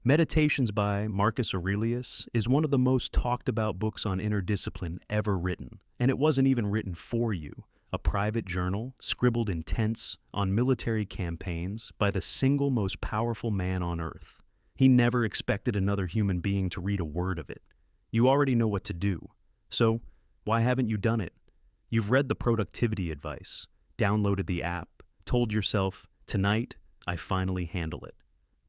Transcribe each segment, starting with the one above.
Meditations by Marcus Aurelius is one of the most talked about books on inner discipline ever written, and it wasn't even written for you. A private journal, scribbled in tents on military campaigns by the single most powerful man on earth. He never expected another human being to read a word of it. You already know what to do, so why haven't you done it? You've read the productivity advice, downloaded the app, told yourself, tonight, I finally handle it.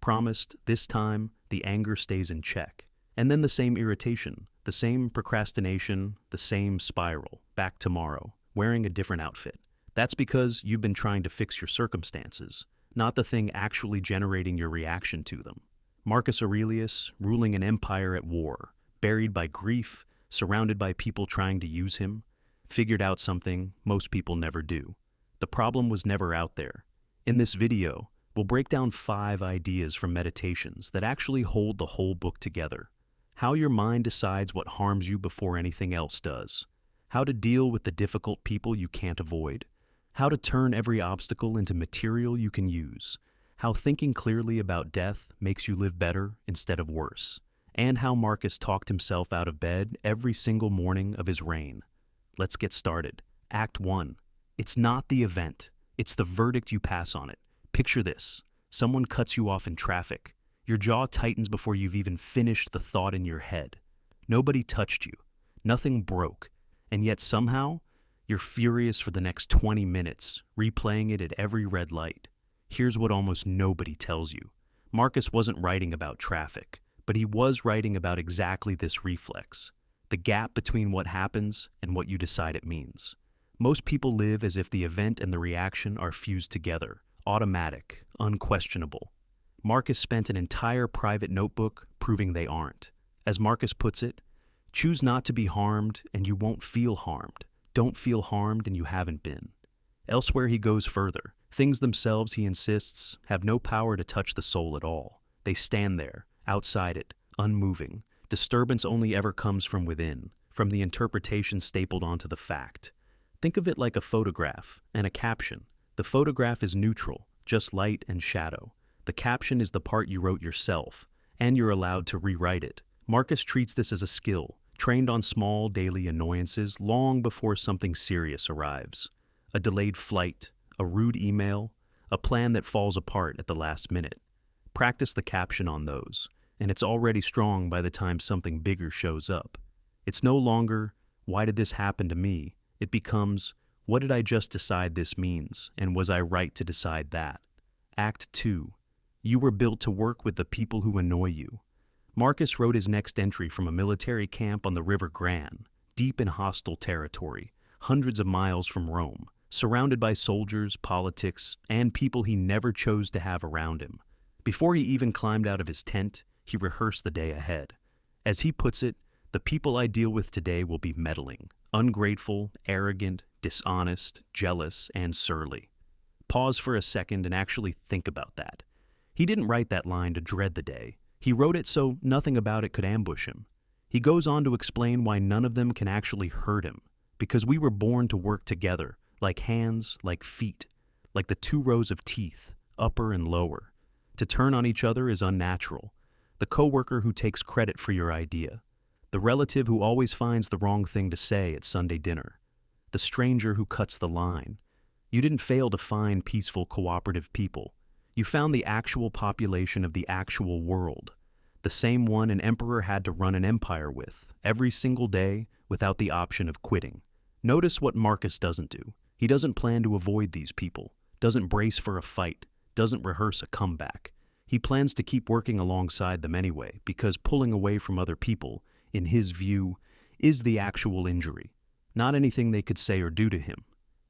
Promised, this time, the anger stays in check. And then the same irritation, the same procrastination, the same spiral, back tomorrow, wearing a different outfit. That's because you've been trying to fix your circumstances, not the thing actually generating your reaction to them. Marcus Aurelius, ruling an empire at war, buried by grief, surrounded by people trying to use him, figured out something most people never do. The problem was never out there. In this video, we'll break down 5 ideas from meditations that actually hold the whole book together. How your mind decides what harms you before anything else does. How to deal with the difficult people you can't avoid. How to turn every obstacle into material you can use. How thinking clearly about death makes you live better instead of worse. And how Marcus talked himself out of bed every single morning of his reign. Let's get started. Act 1. It's not the event. It's the verdict you pass on it. Picture this. Someone cuts you off in traffic. Your jaw tightens before you've even finished the thought in your head. Nobody touched you. Nothing broke. And yet somehow, you're furious for the next 20 minutes, replaying it at every red light. Here's what almost nobody tells you. Marcus wasn't writing about traffic, but he was writing about exactly this reflex. The gap between what happens and what you decide it means. Most people live as if the event and the reaction are fused together. Automatic, unquestionable. Marcus spent an entire private notebook proving they aren't. As Marcus puts it, choose not to be harmed and you won't feel harmed. Don't feel harmed and you haven't been. Elsewhere he goes further. Things themselves, he insists, have no power to touch the soul at all. They stand there, outside it, unmoving. Disturbance only ever comes from within, from the interpretation stapled onto the fact. Think of it like a photograph and a caption. The photograph is neutral, just light and shadow. The caption is the part you wrote yourself, and you're allowed to rewrite it. Marcus treats this as a skill, trained on small daily annoyances long before something serious arrives. A delayed flight, a rude email, a plan that falls apart at the last minute. Practice the caption on those, and it's already strong by the time something bigger shows up. It's no longer, why did this happen to me? It becomes, what did I just decide this means, and was I right to decide that? Act 2. You were built to work with the people who annoy you. Marcus wrote his next entry from a military camp on the River Gran, deep in hostile territory, hundreds of miles from Rome, surrounded by soldiers, politics, and people he never chose to have around him. Before he even climbed out of his tent, he rehearsed the day ahead. As he puts it, the people I deal with today will be meddling, ungrateful, arrogant, dishonest, jealous, and surly. Pause for a second and actually think about that. He didn't write that line to dread the day. He wrote it so nothing about it could ambush him. He goes on to explain why none of them can actually hurt him, because we were born to work together, like hands, like feet, like the 2 rows of teeth, upper and lower. To turn on each other is unnatural. The coworker who takes credit for your idea. The relative who always finds the wrong thing to say at Sunday dinner. The stranger who cuts the line. You didn't fail to find peaceful, cooperative people. You found the actual population of the actual world. The same one an emperor had to run an empire with, every single day, without the option of quitting. Notice what Marcus doesn't do. He doesn't plan to avoid these people, doesn't brace for a fight, doesn't rehearse a comeback. He plans to keep working alongside them anyway, because pulling away from other people, in his view, is the actual injury, not anything they could say or do to him.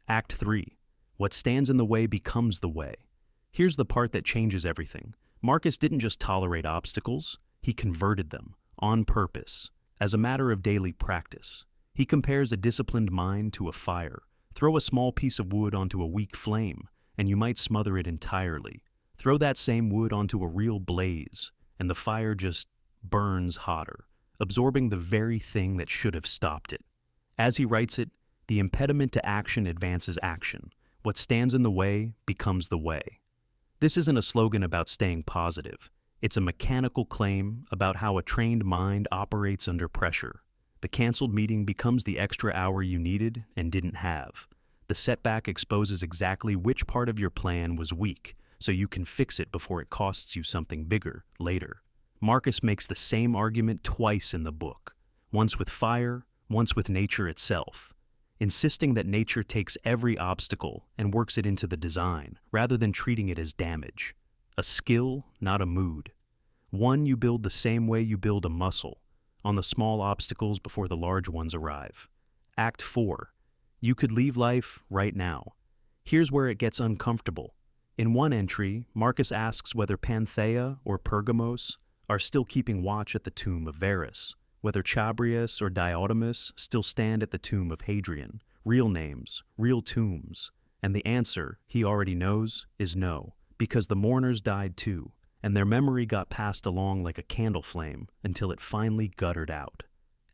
Act 3. What stands in the way becomes the way. Here's the part that changes everything. Marcus didn't just tolerate obstacles, he converted them, on purpose, as a matter of daily practice. He compares a disciplined mind to a fire. Throw a small piece of wood onto a weak flame, and you might smother it entirely. Throw that same wood onto a real blaze, and the fire just burns hotter, absorbing the very thing that should have stopped it. As he writes it, the impediment to action advances action. What stands in the way becomes the way. This isn't a slogan about staying positive. It's a mechanical claim about how a trained mind operates under pressure. The canceled meeting becomes the extra hour you needed and didn't have. The setback exposes exactly which part of your plan was weak, so you can fix it before it costs you something bigger later. Marcus makes the same argument twice in the book, once with fire, once with nature itself, insisting that nature takes every obstacle and works it into the design, rather than treating it as damage. A skill, not a mood. One you build the same way you build a muscle, on the small obstacles before the large ones arrive. Act 4. You could leave life right now. Here's where it gets uncomfortable. In one entry, Marcus asks whether Panthea or Pergamos are still keeping watch at the tomb of Varus, whether Chabrias or Diotimus still stand at the tomb of Hadrian, real names, real tombs, and the answer, he already knows, is no, because the mourners died too, and their memory got passed along like a candle flame until it finally guttered out.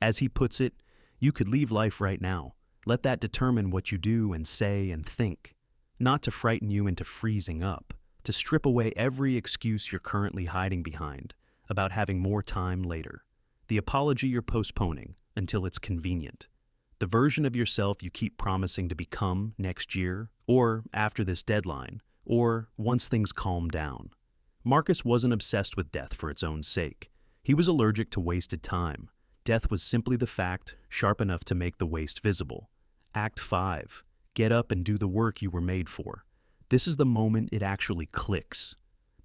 As he puts it, you could leave life right now. Let that determine what you do and say and think, not to frighten you into freezing up, to strip away every excuse you're currently hiding behind about having more time later. The apology you're postponing until it's convenient. The version of yourself you keep promising to become next year, or after this deadline, or once things calm down. Marcus wasn't obsessed with death for its own sake. He was allergic to wasted time. Death was simply the fact, sharp enough to make the waste visible. Act 5. Get up and do the work you were made for. This is the moment it actually clicks.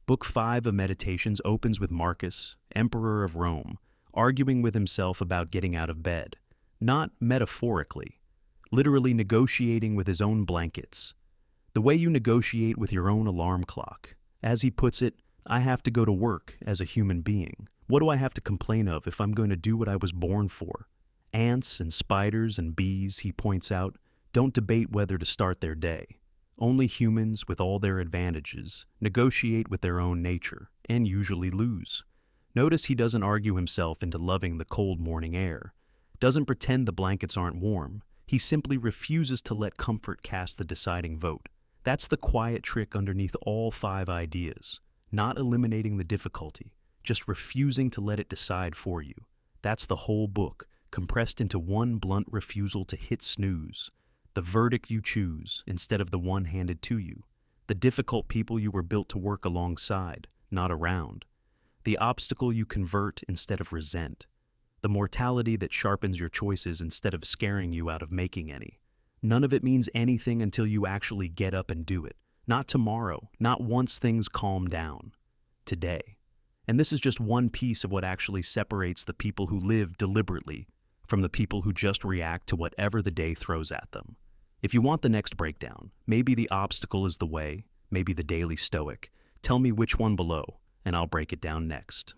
Book 5 of Meditations opens with Marcus, Emperor of Rome, arguing with himself about getting out of bed. Not metaphorically, literally negotiating with his own blankets. The way you negotiate with your own alarm clock. As he puts it, I have to go to work as a human being. What do I have to complain of if I'm going to do what I was born for? Ants and spiders and bees, he points out, don't debate whether to start their day. Only humans, with all their advantages, negotiate with their own nature, and usually lose. Notice he doesn't argue himself into loving the cold morning air, doesn't pretend the blankets aren't warm. He simply refuses to let comfort cast the deciding vote. That's the quiet trick underneath all 5 ideas. Not eliminating the difficulty, just refusing to let it decide for you. That's the whole book, compressed into one blunt refusal to hit snooze. The verdict you choose instead of the one handed to you. The difficult people you were built to work alongside, not around. The obstacle you convert instead of resent. The mortality that sharpens your choices instead of scaring you out of making any. None of it means anything until you actually get up and do it. Not tomorrow, not once things calm down. Today. And this is just one piece of what actually separates the people who live deliberately from the people who just react to whatever the day throws at them. If you want the next breakdown, maybe the obstacle is the way, maybe the daily Stoic, tell me which one below, and I'll break it down next.